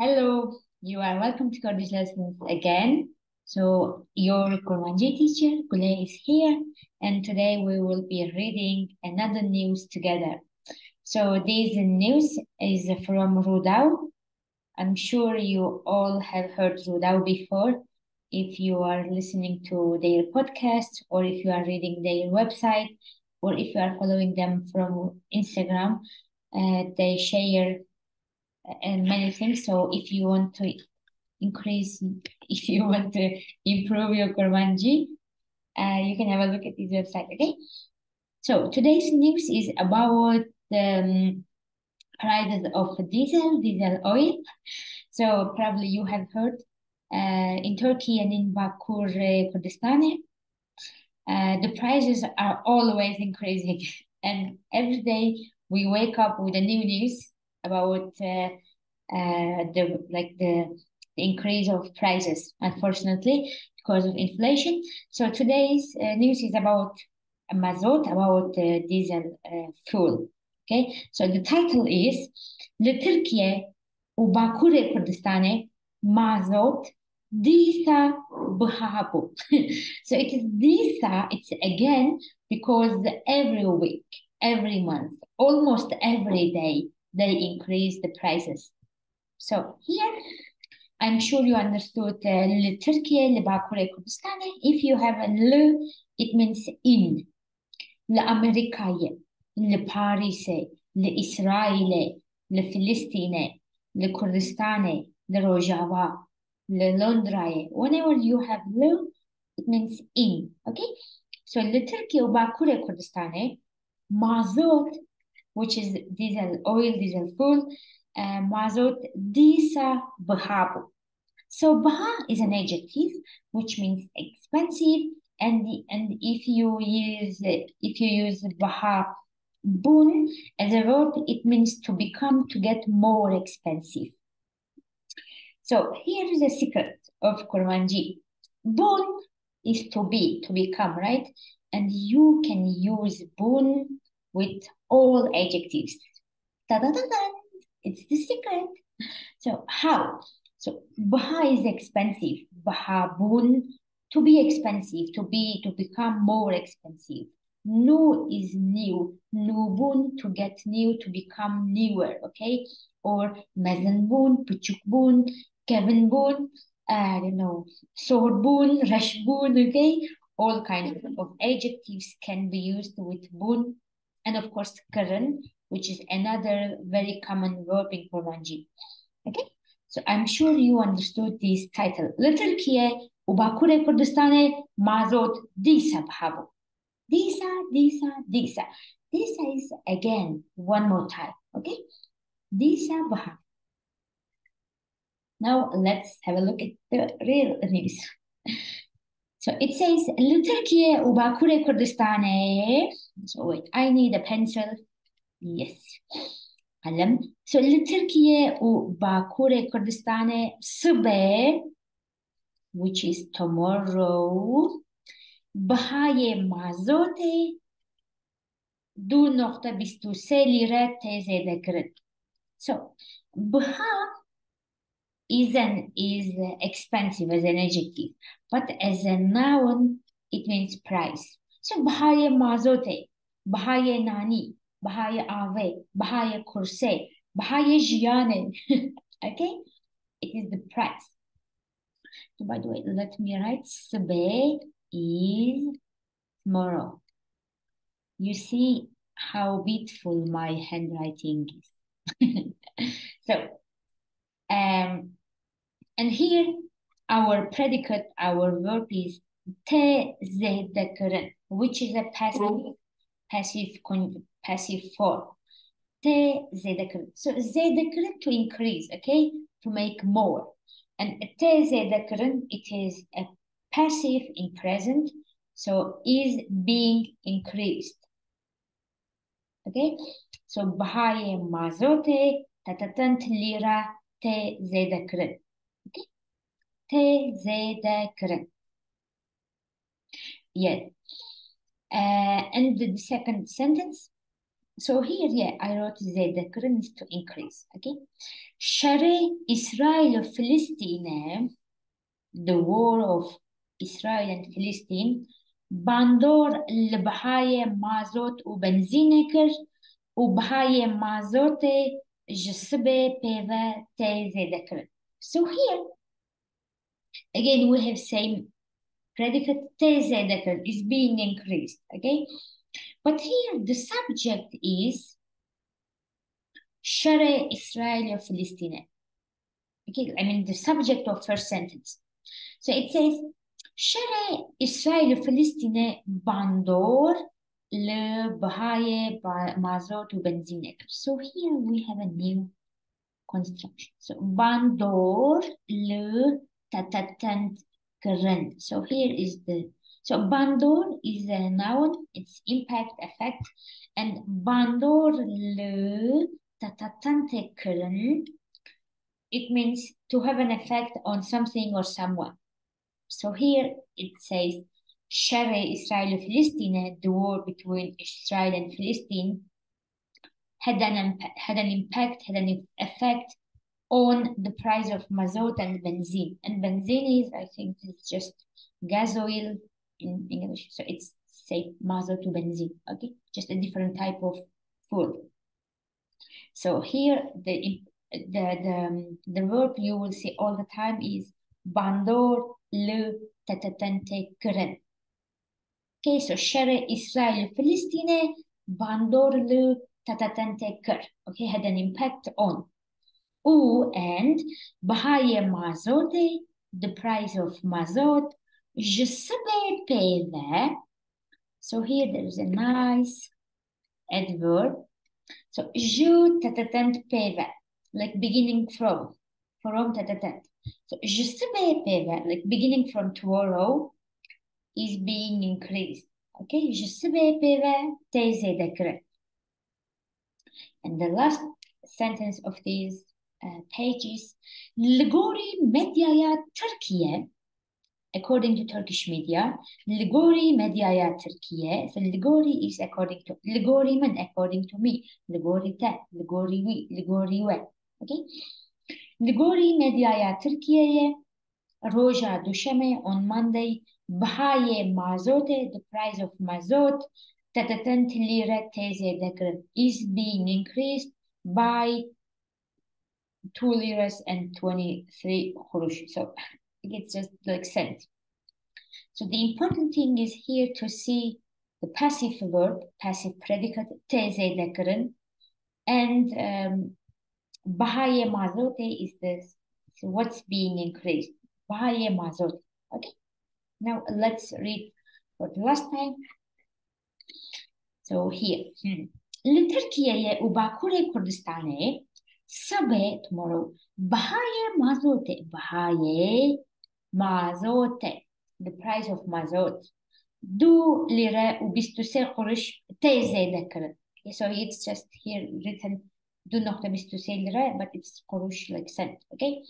Hello, you are welcome to Kurdish lessons again. So your Kurmanji teacher, Gule, is here, and today we will be reading another news together. So this news is from Rudao. I'm sure you all have heard Rudao before. If you are listening to their podcast, or if you are reading their website, or if you are following them from Instagram, they share and many things. So if you want to if you want to improve your Kurmanji, you can have a look at this website, okay? So today's news is about the prices of diesel oil. So probably you have heard in Turkey and in Bakur, Kurdistan, the prices are always increasing. And every day we wake up with a new news about the increase of prices, unfortunately, because of inflation. So today's news is about about diesel fuel. Okay, so the title is لتركيا وباكور كردستان مازوت ديسا بهابو. So it is disa, it's again because every week, every month, almost every day, they increase the prices. So here, I'm sure you understood لتركيا لباكور كردستان. If you have a L, it means in. لأمريكاية، لباريسي، لإسرائيل، لفلسطين، لكردستان، لروجافا، للندراي. Whenever you have L, it means in. Okay? So لتركيا وباكور كردستان مازوت, which is diesel oil, diesel fuel, مازوت ديسا بهابو. So baha is an adjective which means expensive, and if you use baha bun as a verb, it means to become, to get more expensive. So here is the secret of Kurmanji. Bun is to be, to become, right? And you can use bun with all adjectives. Da-da-da-da. It's the secret. So how? So baha is expensive. Bahabun, to be expensive, to become more expensive. Nu is new. Nubun, to get new, to become newer, okay? Or mezenbun, puchukbun, kevinbun, I don't know, sorbun, rashbun, okay? All kinds of adjectives can be used with bun. And of course, karan, which is another very common verb in Kurmanji. Okay? So I'm sure you understood this title. لتركيا وباكور كردستان مازوت ديسا بحابو. Disa. Disa is again one more time. Okay? Disa بحابو. Now let's have a look at the real news. So it says لتركيا وباكور كردستان. So wait, I need a pencil. Yes. قلم. So لتركيا وباكور كردستان صبح, which is tomorrow, بهای مازوت 2.23 لیره زیاده کرد. So بها is expensive as an adjective, but as a noun it means price. So بهای مازوت, بهای نانی, بهای آوه, بهای کرسه, بهای جیانه. Okay? It is the price. So by the way, let me write Sabeh is tomorrow. You see how beautiful my handwriting is. So, and here our predicate, our verb is te zedekeren, which is a passive form. Te zedekeren. So zedekeren, to increase, okay, to make more. And te zedekeren, it is a passive in present, so is being increased. Okay, so بهای مازوت تتتنت لیره te zedekeren. Okay, te zedekeren. Yes. And the second sentence, So here, yeah, I wrote the current is to increase. Okay. Shari Israel Palestine, the war of Israel and Palestine, باندور لبهاي مازوت وبنزينكر وبهاي مازوت جسبه بيفا تيزي ذكر. So here, again, we have same predicate تيزي ذكر is being increased, okay? But here the subject is شر إسرائيل وفلسطين. Okay, I mean the subject of first sentence. So it says شر إسرائيل وفلسطين باندور لبهاي مازوت وبنزين. So here we have a new construction. So باندور لتتتنت كرن. So here is the so bandor is a noun, it's impact, effect, and bandor le tatatante kern, it means to have an effect on something or someone. So here it says Share Israel Palestine, the war between Israel and Palestine, had an impact, had an effect on the price of mazot and benzene. And benzene is, I think, it's just gas oil in English. So it's say mazot to benzene, okay? Just a different type of fuel. So here the verb you will see all the time is bandor le tatatante keren. Okay, so Share Israel Palestine bandor le tatatante ker. Okay, had an impact on. And بهاي مازوتي, the price of mazot, جسبه بيذا. So here there is a nice adverb. So جو تتتنت بيذا, like beginning from تتتنت. So جسبه بيذا, like beginning from tomorrow, is being increased. Okay, جسبه بيذا تيزي ذكره. And the last sentence of these pages, Ligori Medyaya Turkey, according to Turkish media, Ligori Medyaya Turkey. So Ligori is according to Ligori man, according to me, Ligori ta, Ligori we, Ligori we. Okay. Ligori Medyaya Turkey, Roja Dushame on Monday, Bahaye Mazote, the price of Mazot, Tatatant Lira Teze Dekr is being increased by 2 liras and 23 kurush. So it's just like cent. So the important thing is here to see the passive verb, passive predicate, teze dekeren, and bahaye mazote is this. So what's being increased? Bahaye mazote. Okay. Now let's read for the last time. So here. لتركيا وباكوري كردستاني Sabe tomorrow. Bahaye mazote. Bahaye mazote. The price of mazot. Do lira ubistuse kurush teze dekere. So it's just here written. Do not ubistuse lira, but it's kurush like cent. Okay.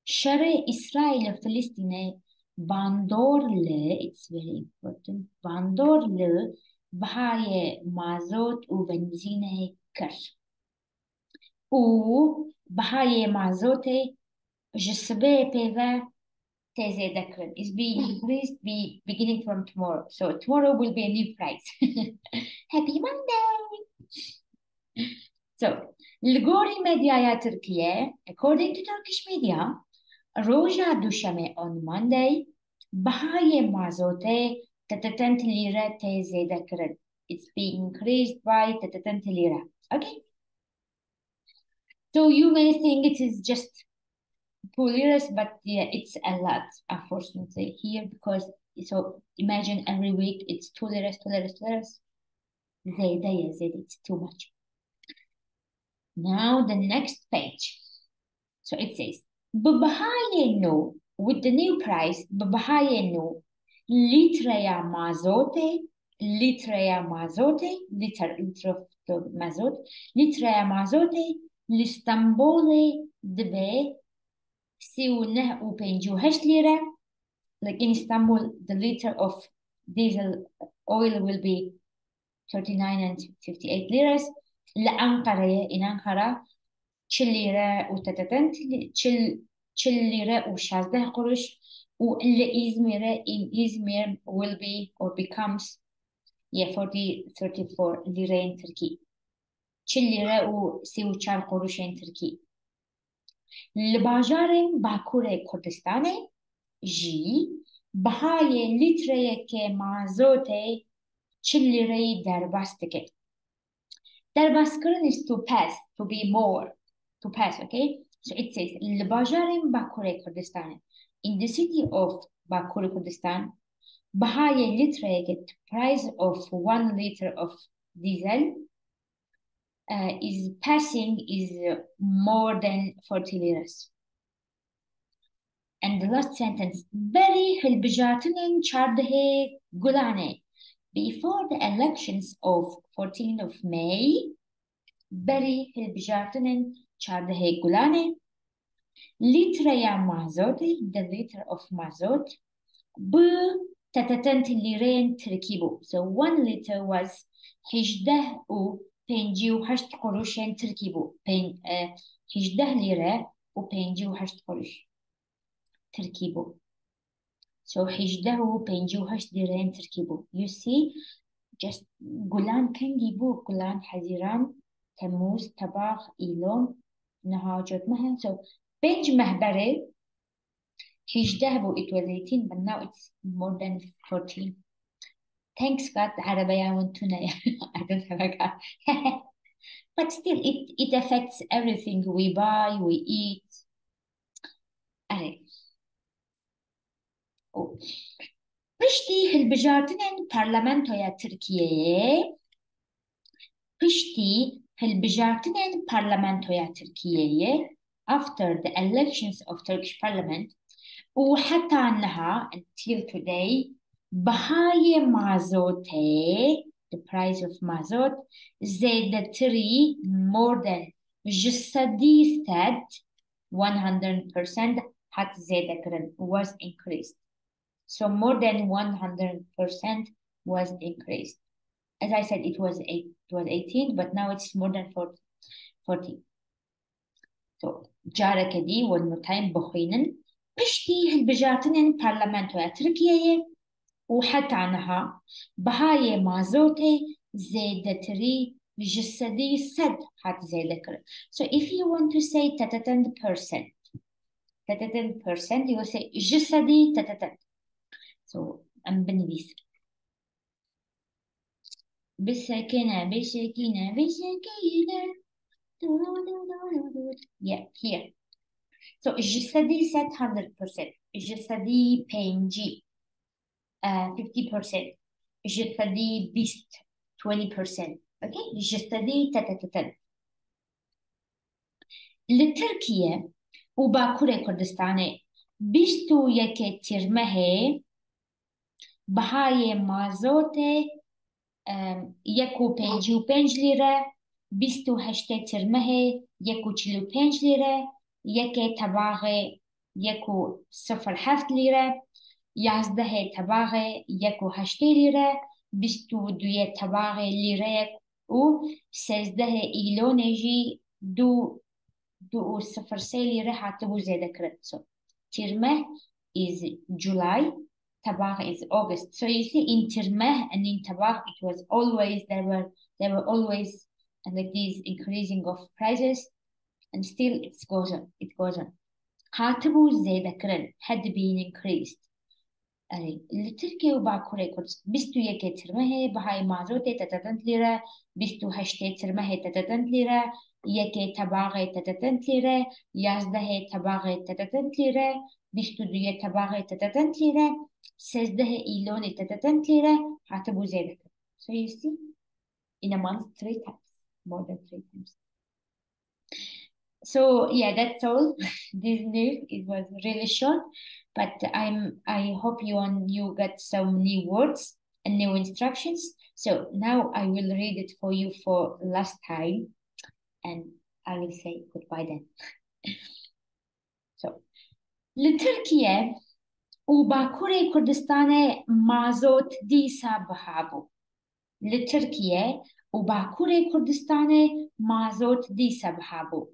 Share Israel Palestine bandorle. It's very important. Bandorle bahaye mazot u benzine kar. وبهاي معزوتي جسبه بيفا تيزي ذكرن is being increased beginning from tomorrow. So tomorrow will be a new price. Happy Monday! So Ligori media Turkey, according to Turkish media, Roja Dushame on Monday, Bahaye Mazote, Tatatant Lira Teze Dakran. It's being increased by Tatatant Lira. Okay? So you may think it is just 2 liras, but yeah, it's a lot, unfortunately, here because so imagine every week it's 2 liras, 2 liras, 2 liras. It's too much. Now the next page. So it says, no, with the new price, no, litrea mazote, liter of the mazot, litrea mazote, l'Istanbul debe سيونه و58 lira. Like in Istanbul, the liter of diesel oil will be 39 and 58 liras. لأنقرة in Ankara 40 ليرة وتتتنت 40 ليرة و16 قروش. والإزمير in Izmir will be or becomes 34 ليرين تركي. 40 ليرة و34 قروشين تركي. لباجار باكور كردستان جي بهای لیتره که مازوته 40 لیره دربستگه. دربستگرن is to pass, to be more, to pass, okay? So it says, لباجارم باکور کردستان. In the city of باکور کردستان بهای لیتره که price of 1 liter of diesel is passing is more than 40 liras. And the last sentence, Beri hilbijatinin chardehe gulane. Before the elections of 14th of May, Beri hilbijatinin chardehe gulane. Litreya mazote, the liter of mazot, bu tatatant liren terkibu. So 1 liter was hijdah u penji u hasht korushen terkibu. Hijdah lira u penji u hasht korush. تركيبه. So حجده بينجو هش ديرين تركيبه. You see, just قلان كان جيبو قلان حزيران تموز تباغ إيلون نهاجت مهن. So بينج مهبري حجده بو it was 18 but now it's more than 14. Thanks God عربية وانتونا. I don't have a car. But still it affects everything we buy, we eat. Pişti hilbijatinin parlamentoya Türkiye'ye after the elections of Turkish parliament وحتى عنها until today بهاي مازوتي the price of mazot زادتري more than جسدي said 100% حتى زادكرن was increased. So more than 100% was increased. As I said, it was 18, but now it's more than 40. So جارك دي one more time بخينن بشتي هالبجاتنن برلمانتويا تركيا وحتى عنها بهاي مازوتي زادتري جسدي سد حتى زادكر. So if you want to say 30%, you will say جسدي 30. So I'm بنبيس بسكينة yeah here. So جسدي said 100%. جسدي بينجي 50%. جسدي بيست 20%. Okay. جسدي 30. لتركيا وباكور كردستان بيستو يكي ترمه بهای مازوته 1.55 لیره 28 ترمه 1.45 لیره 1 طباقه 1.07 لیره 11 طباقه 1.8 لیره 22 طباقه لیره و 13 ایلونجی 2.03 لیره حتی بو زیده کرد. So ترمه is July, Tabagh is August. So you see in Tirmeh and in Tabagh, it was always, there were always like these increasing of prices, and still it goes on. Hatabu Zedakran had been increased. لتركيا وباكوري كردس بستو يكي ترمه بهاي مازوتي 30 ليرة 28 ترمه 30 ليرة يكي تباغي 30 ليرة 11 تباغي 30 ليرة 22 تباغي 30 ليرة 16 إيلوني 30 ليرة حتبو زيادة. So you see in a month 3 times, more than 3 times. So yeah, that's all. This news, it was really short, but I hope you got some new words and new instructions. So now I will read it for you for last time, and I will say goodbye then. So لتركيا وباكوري كردستان مازوت ديسا بهابو. لتركيا وباكوري كردستان مازوت ديسا بحابو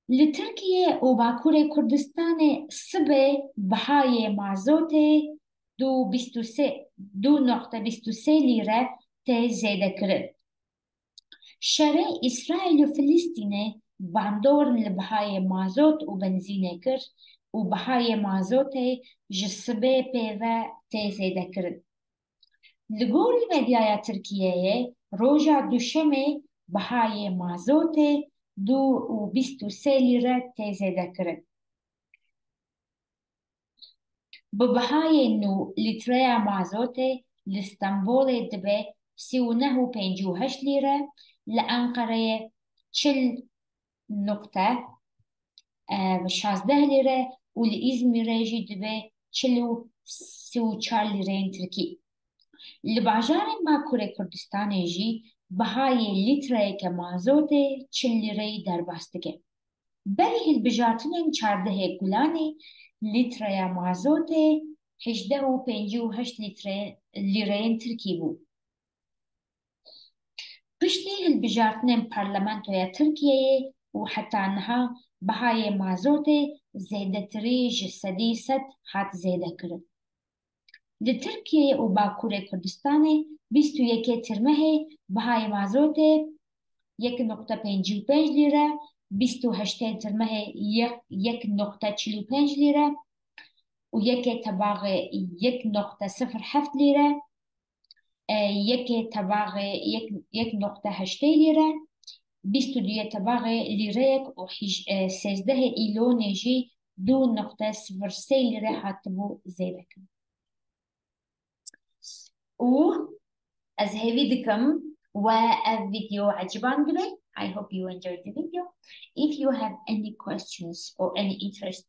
لتركيا وباكوري كردستان صبي بحاي مازوتي دو نقطة بيستو سي ليرة تي زيادة كرد شرع إسرائيل وفلسطين باندور لبحاي مازوت وبنزينة كر وبحاي مازوتي جسبي بيفا تي زيادة كرد لگوری مدیای ترکیه روژا دوشمه بهای مازوت 2.23 لیره تیزه دکرد. ببهای نو لیتره مازوت لستانبول دبه 39.58 لیره لأنقره 40.16 لیره ولإزمير جي دبه 43 لیره ترکی. لباجارên Bakurê Kurdistanê jî bihayê lîtreyeke mazotê 40 lîreyê derbas dike. Berî hilbijartinên çardehê gulanê lîtreya mazotê 18.58 lîreyên Tirkî bû. Piştî hilbijartinên Parlamentoya Tirkiyeyê û heta niha bihayê mazotê zêdetirî ji sedî sed hat zêdekirin. Di Tirkiye û Bakurê Kurdistanê 21 Tirmehê bihayê mazotê 1.55 lîre, 28 Tirmehê 1.45 lîre û yekê tebaxê 1.07 lîre, yekê tebaxê 1.8 lîre, 22 tebaxê lîreyek û 13 îlonê jî 2.03 lîre hatibû zêdekirin. و از هیوی دکم و الفيديو عجبان بله. I hope you enjoyed the video. If you have any questions or any interest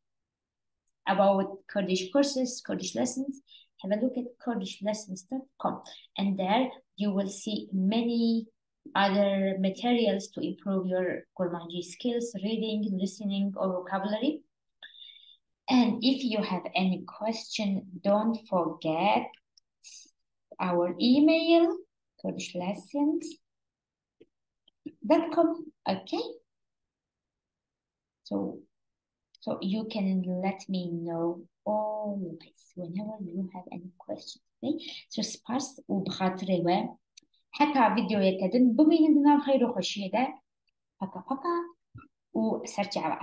about Kurdish courses, Kurdish lessons, have a look at KurdishLessons.com, and there you will see many other materials to improve your Kurmanji skills, reading, listening, or vocabulary. And if you have any question, don't forget our email, KurdishLessons.com. Okay, so you can let me know always whenever you have any questions. Okay, so سپاس و بخاطر و حکا فيديو يكدن بمين دنا خير خوشيده حكا و سرجع